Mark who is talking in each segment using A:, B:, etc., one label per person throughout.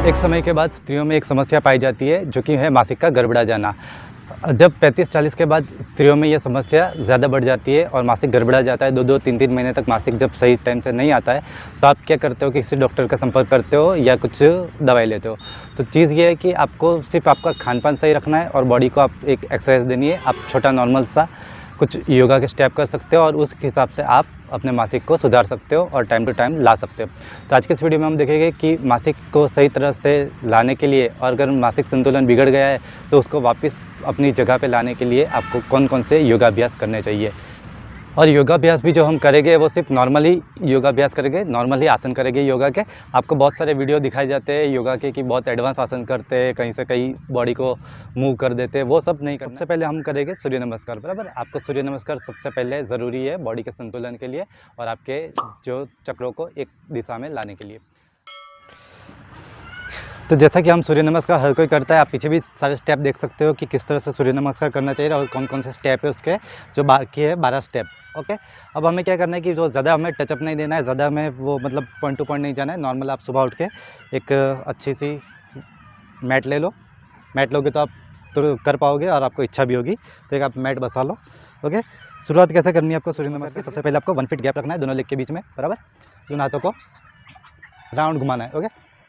A: एक समय के बाद स्त्रियों में एक समस्या पाई जाती है जो कि है मासिक का गड़बड़ा जाना। जब 35-40 के बाद स्त्रियों में ये समस्या ज़्यादा बढ़ जाती है और मासिक गड़बड़ा जाता है, 2-2 3-3 महीने तक मासिक जब सही टाइम से नहीं आता है, तो आप क्या करते हो कि किसी डॉक्टर का संपर्क करते हो या कुछ दवाई लेते हो। तो चीज़ ये है कि आपको सिर्फ आपका खान-पान सही रखना है और बॉडी को आप एक एक्सरसाइज देनी है। आप छोटा नॉर्मल सा कुछ योगा के स्टेप कर सकते हो और उस हिसाब से आप अपने मासिक को सुधार सकते हो और टाइम टू टाइम ला सकते हो। तो आज के इस वीडियो में हम देखेंगे कि मासिक को सही तरह से लाने के लिए और अगर मासिक संतुलन बिगड़ गया है तो उसको वापस अपनी जगह पे लाने के लिए आपको कौन कौन से योगाभ्यास करने चाहिए। और योगाभ्यास भी जो हम करेंगे वो सिर्फ नॉर्मली योगाभ्यास करेंगे, नॉर्मली आसन करेंगे योगा के। आपको बहुत सारे वीडियो दिखाए जाते हैं योगा के कि बहुत एडवांस आसन करते हैं, कहीं से कहीं बॉडी को मूव कर देते हैं, वो सब नहीं करना। सबसे पहले हम करेंगे सूर्य नमस्कार। बराबर, आपको सूर्य नमस्कार सबसे पहले ज़रूरी है बॉडी के संतुलन के लिए और आपके जो चक्रों को एक दिशा में लाने के लिए। तो जैसा कि हम सूर्य नमस्कार हर कोई करता है, आप पीछे भी सारे स्टेप देख सकते हो कि किस तरह से सूर्य नमस्कार करना चाहिए और कौन कौन से स्टेप है उसके, जो बाकी है 12 स्टेप। ओके, अब हमें क्या करना है कि जो ज़्यादा हमें टचअप नहीं देना है, ज़्यादा हमें वो मतलब पॉइंट टू पॉइंट नहीं जाना है। नॉर्मल आप सुबह उठ के एक अच्छी सी मैट ले लो। मैट लोगे तो आप तो कर पाओगे और आपको इच्छा भी होगी, तो एक आप मैट बसा लो। ओके, शुरुआत कैसे करनी है आपको सूर्य नमस्कार की? सबसे पहले आपको 1 फीट गैप रखना है दोनों लेग के बीच में। बराबर, दोनों हाथों को राउंड घुमाना है। ओके,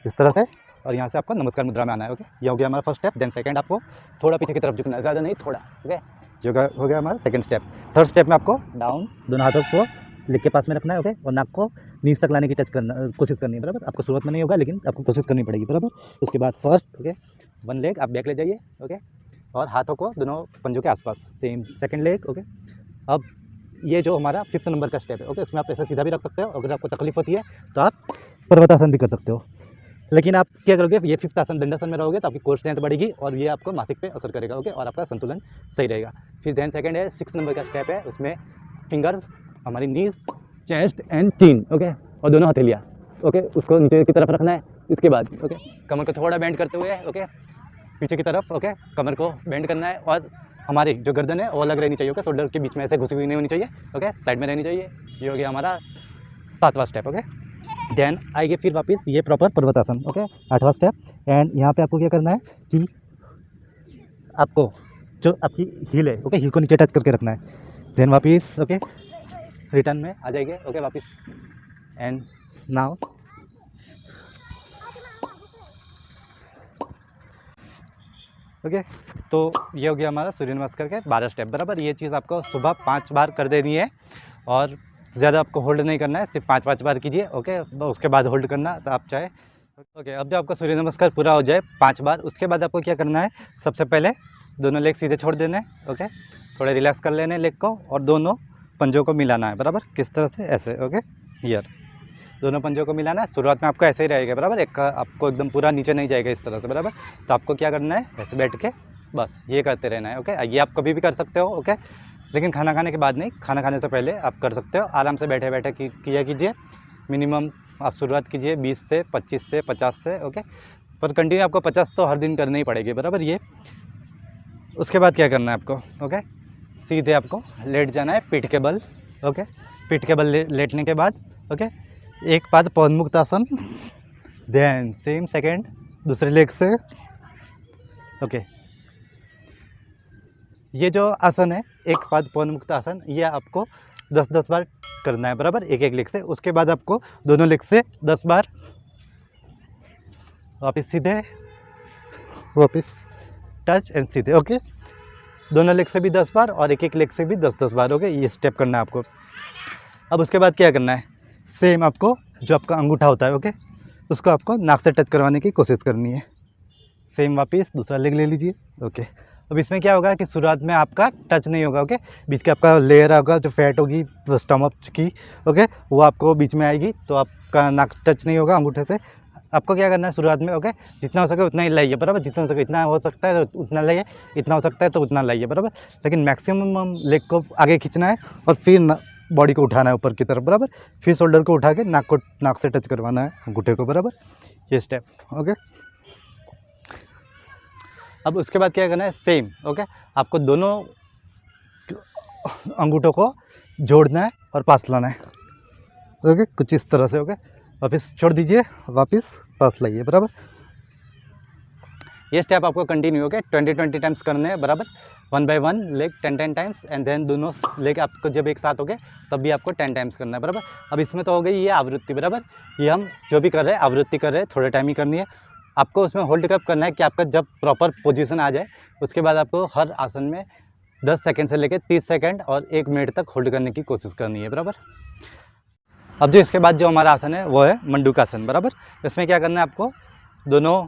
A: इस तरह से, और यहाँ से आपको नमस्कार मुद्रा में आना है। ओके, ये हो गया हमारा फर्स्ट स्टेप। देन सेकंड आपको थोड़ा पीछे की तरफ झुकना है, ज़्यादा नहीं, थोड़ा। ओके, योगा हो गया हमारा सेकंड स्टेप। थर्ड स्टेप में आपको डाउन, दोनों हाथों को लेग के पास में रखना है। ओके, और नाक को नीज तक लाने की कोशिश करनी है। बराबर, आपको शुरुआत में नहीं होगा लेकिन आपको कोशिश करनी पड़ेगी। बराबर, उसके बाद फर्स्ट, ओके, 1 लेग आप बैक ले जाइए। ओके, और हाथों को दोनों पंजों के आसपास, सेम सेकेंड लेग। ओके, अब ये जो हमारा 5th नंबर का स्टेप है। ओके, इसमें आप ऐसे सीधा भी रख सकते हो, अगर आपको तकलीफ होती है तो आप पर्वतासन भी कर सकते हो। लेकिन आप क्या करोगे, ये 5th आसन दंडासन में रहोगे तो आपकी कोर स्ट्रेंथ बढ़ेगी और ये आपको मासिक पे असर करेगा। ओके, और आपका संतुलन सही रहेगा। फिर देन सेकंड है 6 नंबर का स्टेप है, उसमें फिंगर्स हमारी नीज, चेस्ट एंड चिन। ओके, और दोनों हथेलियाँ, ओके, उसको नीचे की तरफ रखना है। इसके बाद ओके, कमर को थोड़ा बेंड करते हुए, ओके, पीछे की तरफ, ओके, कमर को बेंड करना है और हमारी जो गर्दन है वो अलग रहनी चाहिए। ओके, शोल्डर के बीच में ऐसे घुसी हुई नहीं होनी चाहिए। ओके, साइड में रहनी चाहिए। ये हो गया हमारा 7वां स्टेप। ओके, देन आएगी फिर वापस ये प्रॉपर पर्वतासन। ओके, 8वां स्टेप। एंड यहाँ पे आपको क्या करना है कि आपको जो आपकी हील है, ओके, हील को नीचे टच करके रखना है। देन वापस, ओके, रिटर्न में आ जाएंगे। ओके, वापस एंड नाउ ओके, तो ये हो गया हमारा सूर्य नमस्कार के 12 स्टेप। बराबर, ये चीज़ आपको सुबह 5 बार कर देनी है और ज़्यादा आपको होल्ड नहीं करना है, सिर्फ 5-5 बार कीजिए। ओके, उसके बाद होल्ड करना तो आप चाहे। ओके, अब जब आपका सूर्य नमस्कार पूरा हो जाए 5 बार, उसके बाद आपको क्या करना है, सबसे पहले दोनों लेग सीधे छोड़ देने हैं। ओके, थोड़े रिलैक्स कर लेने लेग को और दोनों पंजों को मिलाना है। बराबर, किस तरह से, ऐसे। ओके, हियर दोनों पंजों को मिलाना है। शुरुआत में आपको ऐसे ही रहेगा। बराबर, एक आपको एकदम पूरा नीचे नहीं जाएगा इस तरह से। बराबर, तो आपको क्या करना है, ऐसे बैठ के बस ये करते रहना है। ओके, ये आप कभी भी कर सकते हो। ओके, लेकिन खाना खाने के बाद नहीं, खाना खाने से पहले आप कर सकते हो। आराम से बैठे बैठे किया कीजिए। मिनिमम आप शुरुआत कीजिए 20 से 25 से 50 से। ओके, पर कंटिन्यू आपको 50 तो हर दिन करनी ही पड़ेगी। बराबर, ये उसके बाद क्या करना है आपको, ओके, सीधे आपको लेट जाना है पीठ के बल। ओके, पीठ के बल लेटने के बाद, ओके, एक पाद पवनमुक्त आसन। देन सेम सेकेंड दूसरे लेग से। ओके, ये जो आसन है एक पाद पवनमुक्त आसन, ये आपको 10-10 बार करना है। बराबर, एक लेग से। उसके बाद आपको दोनों लेग से 10 बार वापस सीधे, वापस टच एंड सीधे। ओके, दोनों लेग से भी 10 बार और एक लेग से भी 10-10 बार। ओके, ये स्टेप करना है आपको। अब उसके बाद क्या करना है, सेम आपको जो आपका अंगूठा होता है, ओके, उसको आपको नाक से टच करवाने की कोशिश करनी है। सेम वापस दूसरा लेग ले लीजिए। ओके, अब इसमें क्या होगा कि शुरुआत में आपका टच नहीं होगा। ओके, बीच के आपका लेयर होगा, जो फैट होगी स्टमक की, ओके, वो आपको बीच में आएगी, तो आपका नाक टच नहीं होगा अंगूठे से। आपको क्या करना है शुरुआत में, ओके, जितना हो सके उतना ही लाइए। बराबर, जितना हो सके इतना हो सकता है तो उतना लाइए, इतना हो सकता है तो उतना लाइए। बराबर, लेकिन मैक्सिमम लेग को आगे खींचना है और फिर बॉडी को उठाना है ऊपर की तरफ। बराबर, फिर शोल्डर को उठा के नाक से टच करवाना है अंगूठे को। बराबर, ये स्टेप। ओके, अब उसके बाद क्या करना है, सेम। ओके, आपको दोनों अंगूठों को जोड़ना है और पास लाना है। ओके, कुछ इस तरह से। ओके, वापस छोड़ दीजिए, वापस पास लाइए। बराबर, ये स्टेप आपको कंटिन्यू हो गए 20 टाइम्स करने हैं बराबर, 1 by 1 leg 10 times, and then दोनों लेग आपको जब एक साथ हो गए तब भी आपको 10 टाइम्स करना है बराबर। अब इसमें तो हो गई ये आवृत्ति बराबर, ये हम जो भी कर रहे हैं आवृत्ति कर रहे हैं, थोड़े टाइम ही करनी है। आपको उसमें होल्ड कब करना है कि आपका जब प्रॉपर पोजीशन आ जाए उसके बाद आपको हर आसन में 10 सेकंड से लेकर 30 सेकंड और 1 मिनट तक होल्ड करने की कोशिश करनी है बराबर। अब जो इसके बाद जो हमारा आसन है वो है मंडूकासन बराबर। इसमें क्या करना है, आपको दोनों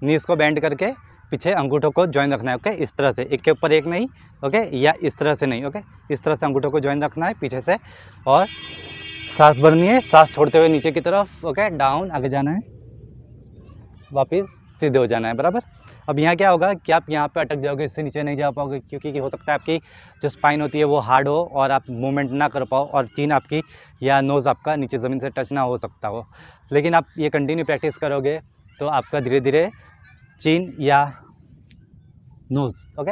A: नीज को बेंड करके पीछे अंगूठों को ज्वाइन रखना है। ओके, इस तरह से, एक के ऊपर एक नहीं, ओके, या इस तरह से नहीं, ओके, इस तरह से अंगूठों को ज्वाइन रखना है पीछे से, और सांस भरनी है, सांस छोड़ते हुए नीचे की तरफ, ओके, डाउन, आगे जाना है, वापस सीधे हो जाना है बराबर। अब यहाँ क्या होगा कि आप यहाँ पे अटक जाओगे, इससे नीचे नहीं जा पाओगे, क्योंकि हो सकता है आपकी जो स्पाइन होती है वो हार्ड हो और आप मूवमेंट ना कर पाओ और चीन आपकी या नोज़ आपका नीचे ज़मीन से टच ना हो सकता हो। लेकिन आप ये कंटिन्यू प्रैक्टिस करोगे तो आपका धीरे धीरे चीन या नोज़, ओके,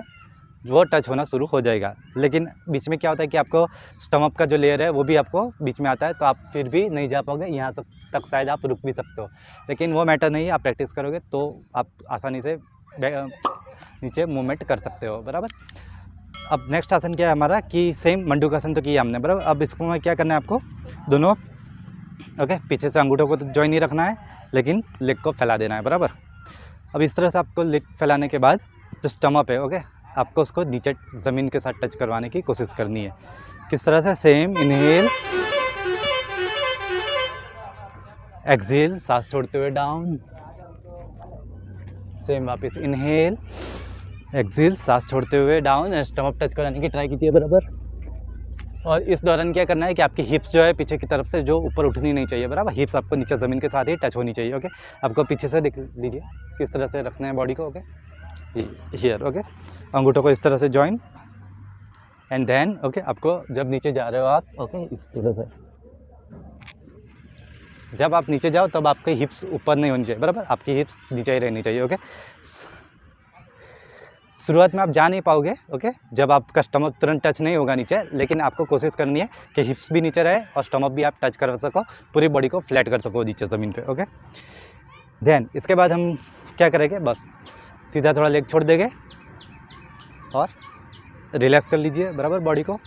A: वो टच होना शुरू हो जाएगा। लेकिन बीच में क्या होता है कि आपको स्टमक का जो लेयर है वो भी आपको बीच में आता है, तो आप फिर भी नहीं जा पाओगे, यहाँ तक शायद आप रुक भी सकते हो, लेकिन वो मैटर नहीं है, आप प्रैक्टिस करोगे तो आप आसानी से नीचे मूवमेंट कर सकते हो बराबर। अब नेक्स्ट आसन क्या है हमारा कि सेम मंडूकासन तो किया हमने बराबर। अब इसको में क्या करना है, आपको दोनों, ओके, पीछे से अंगूठों को तो ज्वाइन नहीं रखना है, लेकिन लेग को फैला देना है बराबर। अब इस तरह से आपको लेग फैलाने के बाद जो स्टमक है, ओके, आपको उसको नीचे ज़मीन के साथ टच करवाने की कोशिश करनी है। किस तरह से, सेम इनहेल, एक्सहेल, सांस छोड़ते हुए डाउन, सेम वापस इनहेल, एक्सहेल, सांस छोड़ते हुए डाउन, स्टमक टच कराने की ट्राई कीजिए बराबर। और इस दौरान क्या करना है कि आपकी हिप्स जो है पीछे की तरफ से जो ऊपर उठनी नहीं चाहिए बराबर, हिप्स आपको नीचे ज़मीन के साथ ही टच होनी चाहिए, ओके। आपको पीछे से देख लीजिए किस तरह से रखना है बॉडी को, ओके, हियर, ओके, अंगूठों को इस तरह से ज्वाइन, एंड देन, ओके, आपको जब नीचे जा रहे हो आप, ओके, इस तरह से जब आप नीचे जाओ तब आपके हिप्स ऊपर नहीं होनी चाहिए बराबर, आपकी हिप्स नीचे ही रहनी चाहिए, ओके। शुरुआत में आप जा नहीं पाओगे, ओके, जब आपका स्टमक तुरंत टच नहीं होगा नीचे, लेकिन आपको कोशिश करनी है कि हिप्स भी नीचे रहे और स्टमक भी आप टच कर सको, पूरी बॉडी को फ्लैट कर सको नीचे ज़मीन पे, ओके। देन इसके बाद हम क्या करेंगे, बस सीधा थोड़ा लेग छोड़ देंगे और रिलैक्स कर लीजिए बराबर बॉडी को,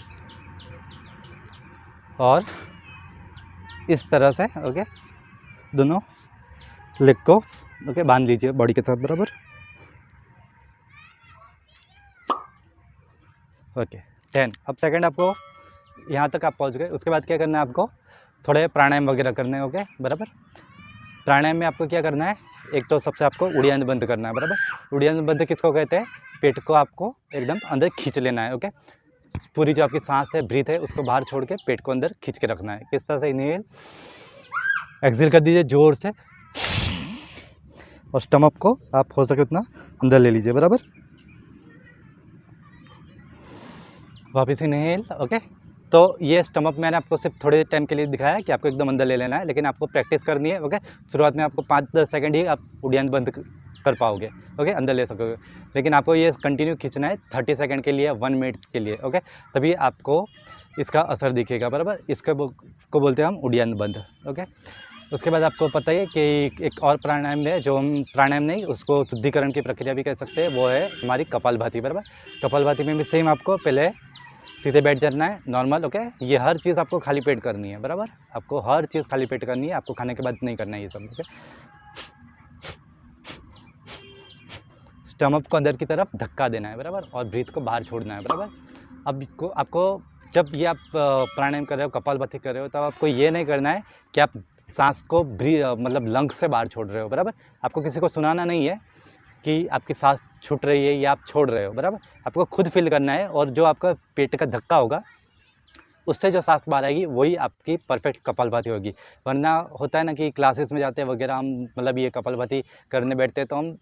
A: और इस तरह से, ओके, दोनों लेग को, ओके, बांध लीजिए बॉडी के साथ बराबर, ओके। 10। अब सेकंड आपको यहाँ तक आप पहुँच गए, उसके बाद क्या करना है, आपको थोड़े प्राणायाम वगैरह करने हैं, ओके बराबर। प्राणायाम में आपको क्या करना है, एक तो सबसे आपको उड़ियान बंद करना है बराबर। उड़ियान बंद किसको कहते हैं, पेट को आपको एकदम अंदर खींच लेना है, ओके, पूरी जो आपकी सांस है, ब्रीथ है, उसको बाहर छोड़ के पेट को अंदर खींच के रखना है। किस तरह से, इनहेल, एक्सहेल कर दीजिए जोर से, और स्टमक को आप हो सके उतना अंदर ले लीजिए बराबर, वापस इनहेल, ओके। तो ये स्टमक मैंने आपको सिर्फ थोड़े टाइम के लिए दिखाया है कि आपको एकदम अंदर ले लेना है, लेकिन आपको प्रैक्टिस करनी है, ओके। शुरुआत में आपको 5-10 सेकंड ही आप उड़ियान बंद कर पाओगे, ओके, अंदर ले सकोगे, लेकिन आपको ये कंटिन्यू खींचना है 30 सेकंड के लिए, 1 मिनट के लिए, ओके, तभी आपको इसका असर दिखेगा बराबर। इसको को बोलते हैं हम उड़ियान बंद, ओके। उसके बाद आपको पता ही है कि एक और प्राणायाम है, जो हम प्राणायाम नहीं, उसको शुद्धिकरण की प्रक्रिया भी कह सकते हैं, वो है हमारी कपालभाति बराबर। कपालभाति में भी सेम आपको पहले सीधे बैठ जाना है नॉर्मल, ओके। ये हर चीज़ आपको खाली पेट करनी है बराबर, आपको हर चीज़ खाली पेट करनी है, आपको खाने के बाद नहीं करना है ये सब, ओके। स्टमक को अंदर की तरफ धक्का देना है बराबर, और ब्रीथ को बाहर छोड़ना है बराबर। अब आपको जब ये आप प्राणायाम कर रहे हो, कपालभाति कर रहे हो, तब आपको ये नहीं करना है कि आप सांस को मतलब लंग्स से बाहर छोड़ रहे हो बराबर। आपको किसी को सुनाना नहीं है कि आपकी सांस छूट रही है या आप छोड़ रहे हो बराबर, आपको खुद फील करना है, और जो आपका पेट का धक्का होगा उससे जो सांस बाहर आएगी वही आपकी परफेक्ट कपालभाति होगी। वरना होता है ना कि क्लासेस में जाते हैं वगैरह, हम मतलब ये कपालभाति करने बैठते हैं तो हम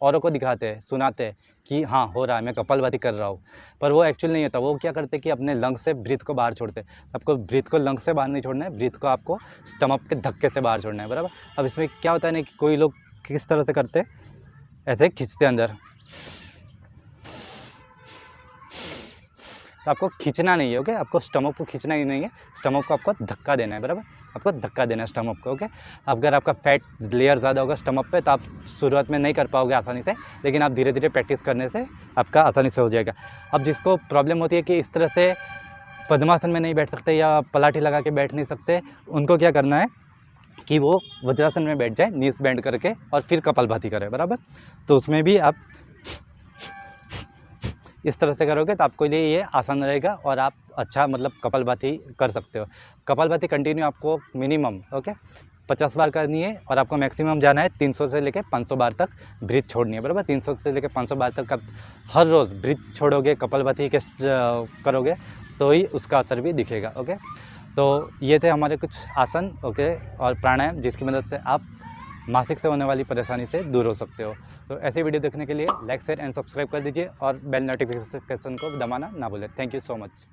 A: औरों को दिखाते हैं, सुनाते हैं कि हाँ हो रहा है, मैं कपालभाति कर रहा हूँ, पर वो एक्चुअली नहीं होता। वो क्या करते हैं कि अपने लंग्स से ब्रीथ को बाहर छोड़ते हैं। आपको ब्रीथ को लंग्स से बाहर नहीं छोड़ना है, ब्रीथ को आपको स्टमक के धक्के से बाहर छोड़ना है बराबर। अब इसमें क्या होता है ना कि कोई लोग किस तरह से करते हैं, ऐसे खींचते अंदर, तो आपको खींचना नहीं है, ओके, आपको स्टमक को खींचना ही नहीं है, स्टमक को आपको धक्का देना है बराबर। आपको धक्का देना है स्टमक को। ओके, अगर आपका फैट लेयर ज़्यादा होगा स्टमक पे तो आप शुरुआत में नहीं कर पाओगे आसानी से, लेकिन आप धीरे धीरे प्रैक्टिस करने से आपका आसानी से हो जाएगा। अब जिसको प्रॉब्लम होती है कि इस तरह से पद्मासन में नहीं बैठ सकते या पलाठी लगा के बैठ नहीं सकते, उनको क्या करना है कि वो वज्रासन में बैठ जाए, नीस बेंड करके, और फिर कपालभाति करें, बराबर। तो उसमें भी आप इस तरह से करोगे तो आपको लिए ये आसान रहेगा और आप अच्छा मतलब कपालभाति कर सकते हो। कपालभाति कंटिन्यू आपको मिनिमम 50 बार करनी है और आपको मैक्सिमम जाना है 300 से लेकर 500 बार तक ब्रीथ छोड़नी है, बराबर। 300 से लेकर 500 बार तक आप हर रोज़ ब्रीथ छोड़ोगे, कपालभाति के करोगे तो ही उसका असर भी दिखेगा। ओके, तो ये थे हमारे कुछ आसन और प्राणायाम जिसकी मदद से आप मासिक से होने वाली परेशानी से दूर हो सकते हो। तो ऐसे वीडियो देखने के लिए लाइक शेयर एंड सब्सक्राइब कर दीजिए और बेल नोटिफिकेशन को दबाना ना भूलें। Thank you so much.